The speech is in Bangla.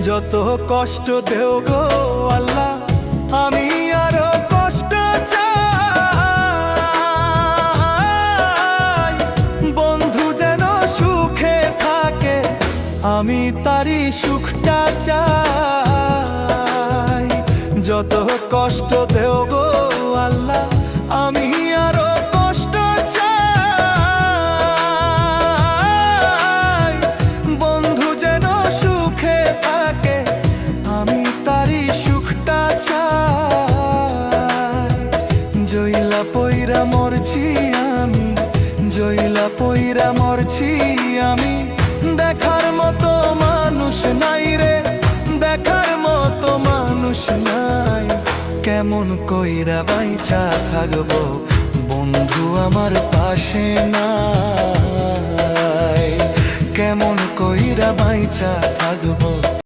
যত কষ্ট দেও গো আল্লাহ, আমি আরো কষ্ট চাই। বন্ধু যেন সুখে থাকে, আমি তারই সুখটা চাই। যত কষ্ট দেও গো আল্লাহ, আমি আরো কষ্ট চাই। বন্ধু যেন সুখে থাকে, আমি তারই সুখটা চাই। জইলা পইরা মরছি আমি, জইলা পইরা মরছি আমি, দেখার মতো মানুষ নাই রে, দেখার মতো মানুষ নাই। কেমন কইরা বাইচা থাকবো বন্ধু আমার পাশে নাই, কেমন কইরা বাইচা থাকবো।